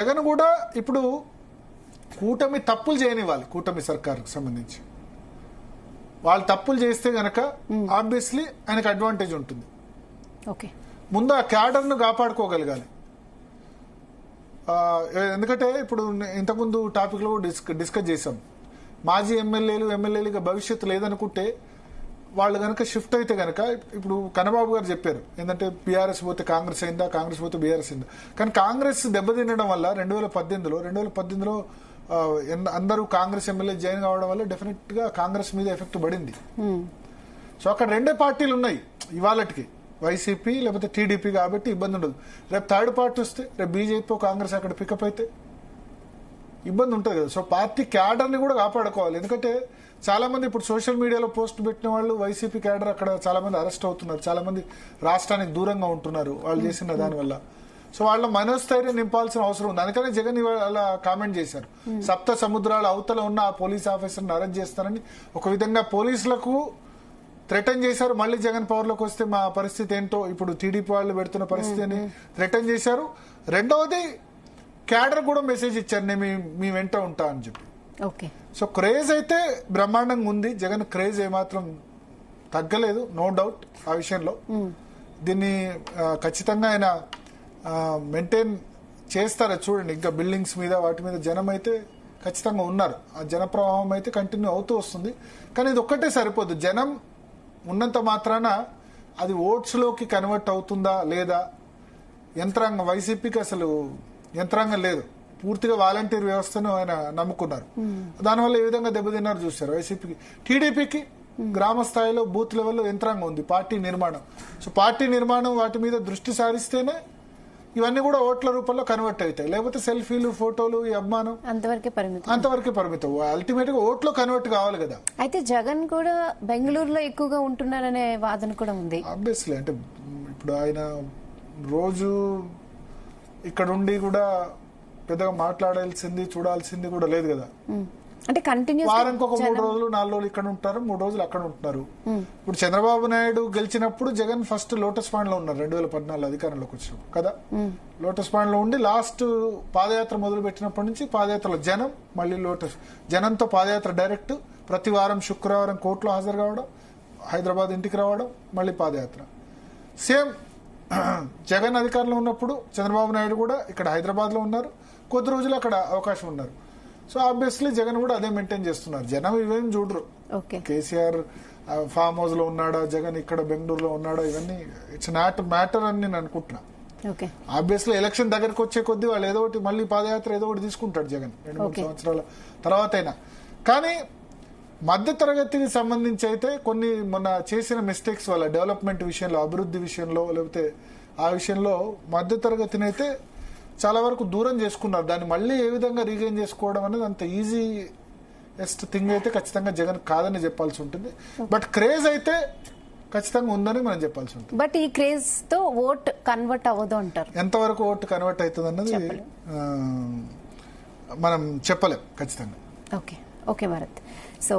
జగన్ కూడా ఇప్పుడు కూటమి తప్పులు చేయనివ్వాలి. కూటమి సర్కారుకు సంబంధించి వాళ్ళు తప్పులు చేస్తే గనక ఆబ్వియస్లీ ఆయనకు అడ్వాంటేజ్ ఉంటుంది. ముందు ఆ క్యాడర్ను కాపాడుకోగలగాలి. ఎందుకంటే ఇప్పుడు ఇంతకుముందు టాపిక్ లో డిస్కస్ చేశాం. మాజీ ఎమ్మెల్యేలుగా భవిష్యత్తు లేదనుకుంటే వాళ్ళు గనక షిఫ్ట్ అయితే గనక ఇప్పుడు కన్నబాబు గారు చెప్పారు ఏంటంటే బీఆర్ఎస్ పోతే కాంగ్రెస్ అయిందా, కాంగ్రెస్ పోతే బీఆర్ఎస్ అయిందా. కానీ కాంగ్రెస్ దెబ్బతినడం వల్ల 2018లో అందరూ కాంగ్రెస్ ఎమ్మెల్యే జాయిన్ కావడం వల్ల డెఫినెట్ గా కాంగ్రెస్ మీద ఎఫెక్ట్ పడింది. సో అక్కడ రెండే పార్టీలు ఉన్నాయి ఇవాళకి, వైసీపీ లేకపోతే టీడీపీ, కాబట్టి ఇబ్బంది ఉండదు. రేపు థర్డ్ పార్టీ వస్తే, రేపు బీజేపీ కాంగ్రెస్ అక్కడ పికప్ అయితే ఇబ్బంది ఉంటుంది కదా. సో పార్టీ క్యాడర్ ని కూడా కాపాడుకోవాలి. ఎందుకంటే చాలా మంది ఇప్పుడు సోషల్ మీడియాలో పోస్ట్ పెట్టిన వాళ్ళు వైసీపీ క్యాడర్ అక్కడ చాలా మంది అరెస్ట్ అవుతున్నారు, చాలా మంది రాష్ట్రానికి దూరంగా ఉంటున్నారు వాళ్ళు చేసిన దానివల్ల. సో వాళ్ళ మనోస్థైర్యం నింపాల్సిన అవసరం ఉంది. అందుకనే జగన్ అలా కామెంట్ చేశారు, సప్త సముద్రాల అవతల ఉన్న ఆ పోలీస్ ఆఫీసర్ని అరెస్ట్ చేస్తారని. ఒక విధంగా పోలీసులకు థ్రెటన్ చేశారు. మళ్ళీ జగన్ పవర్ లోకి వస్తే మా పరిస్థితి ఏంటో, ఇప్పుడు టీడీపీ వాళ్ళు పెడుతున్న పరిస్థితి అని థ్రెటన్ చేశారు. రెండవది క్యాడర్ కూడా మెసేజ్ ఇచ్చారు, నేను మీ వెంట ఉంటా అని చెప్పి. సో క్రేజ్ అయితే బ్రహ్మాండంగా ఉంది. జగన్ క్రేజ్ ఏమాత్రం తగ్గలేదు, నో డౌట్ ఆ విషయంలో. దీన్ని ఖచ్చితంగా ఆయన మెయింటైన్ చేస్తారా చూడండి. ఇంకా బిల్డింగ్స్ మీద వాటి మీద జనం అయితే ఖచ్చితంగా ఉన్నారు. ఆ జన ప్రవాహం అయితే కంటిన్యూ అవుతూ వస్తుంది. కానీ ఇది ఒక్కటే సరిపోదు. జనం ఉన్నంత మాత్రాన అది ఓట్స్ లోకి కన్వర్ట్ అవుతుందా లేదా. యంత్రాంగం వైసీపీకి అసలు యంత్రాంగం లేదు, పూర్తిగా వాలంటీర్ వ్యవస్థను ఆయన నమ్ముకున్నారు. దానివల్ల ఏ విధంగా దెబ్బతిన్నారు చూశారు. వైసీపీకి, టీడీపీకి గ్రామ స్థాయిలో బూత్ లెవెల్లో యంత్రాంగం ఉంది, పార్టీ నిర్మాణం. సో పార్టీ నిర్మాణం వాటి మీద దృష్టి సారిస్తేనే ఇవన్నీ కూడా ఓట్ల రూపంలో కన్వర్ట్ అవుతాయి. లేకపోతే సెల్ఫీలు, ఫోటోలు, ఈ అభిమానం అంతవరకే పరిమితం. అల్టిమేట్ గా ఓట్లో కన్వర్ట్ కావాలి కదా. అయితే జగన్ కూడా బెంగళూరులో ఎక్కువగా ఉంటున్నారనే వాదన కూడా ఉంది. ఆబ్వియస్లీ అంటే ఇప్పుడు ఆయన రోజు ఇక్కడ ఉండి కూడా పెద్దగా మాట్లాడాల్సింది చూడాల్సింది కూడా లేదు కదా. అంటే వారానికి ఒక 3 రోజులు 4 రోజులు ఇక్కడ ఉంటారు, 3 రోజులు అక్కడ ఉంటున్నారు. ఇప్పుడు చంద్రబాబు నాయుడు గెలిచినప్పుడు జగన్ ఫస్ట్ లోటస్ పాండ్ లో ఉన్నారు 2014 అధికారంలోకి వచ్చినప్పుడు కదా. లోటస్ పాండ్ లో ఉండి లాస్ట్ పాదయాత్ర మొదలు పెట్టినప్పటి నుంచి పాదయాత్రలో జనం, మళ్ళీ లోటస్ జనంతో పాదయాత్ర డైరెక్ట్ ప్రతి వారం శుక్రవారం కోర్టులో హాజరు కావడం, హైదరాబాద్ ఇంటికి రావడం, మళ్ళీ పాదయాత్ర. సేమ్ జగన్ అధికారంలో ఉన్నప్పుడు చంద్రబాబు నాయుడు కూడా ఇక్కడ హైదరాబాద్ లో ఉన్నారు, కొద్ది రోజులు అక్కడ అవకాశం ఉన్నారు. సో ఆబ్వియస్లీ జగన్ కూడా అదే మెయింటైన్ చేస్తున్నారు. జనం ఇవేం చూడరు. కేసీఆర్ ఫామ్ హౌస్ లో ఉన్నాడా, జగన్ ఇక్కడ బెంగళూరులో ఉన్నాడా, ఇవన్నీ ఇట్స్ నాట్ మ్యాటర్ అని నేను అనుకుంటున్నా. ఆబ్వియస్లీ ఎలక్షన్ దగ్గరకు వచ్చే కొద్దీ వాళ్ళు ఏదో ఒకటి మళ్ళీ పాదయాత్ర ఏదో ఒకటి తీసుకుంటాడు జగన్ 2-3 సంవత్సరాల తర్వాత అయినా. కానీ మధ్య తరగతికి సంబంధించి అయితే కొన్ని మొన్న చేసిన మిస్టేక్స్ వల్ల డెవలప్మెంట్ విషయంలో, అభివృద్ధి విషయంలో, లేకపోతే ఆ విషయంలో మధ్య తరగతిని అయితే చాలా వరకు దూరం చేసుకున్నారు. దాన్ని మళ్ళీ ఏ విధంగా రీగైన్ చేసుకోవడం అనేది అంత ఈజీయెస్ట్ థింగ్ అయితే ఖచ్చితంగా జగన్ కాదని చెప్పాల్సి ఉంటుంది. బట్ క్రేజ్ అయితే ఖచ్చితంగా ఉందని మనం చెప్పాల్సి ఉంటుంది. బట్ ఈ క్రేజ్ తో ఓట్ కన్వర్ట్ అవ్వదు అంటారు. ఎంతవరకు ఓట్ కన్వర్ట్ అవుతుంది అన్నది మనం చెప్పలేం ఖచ్చితంగా. ఓకే భరత్. సో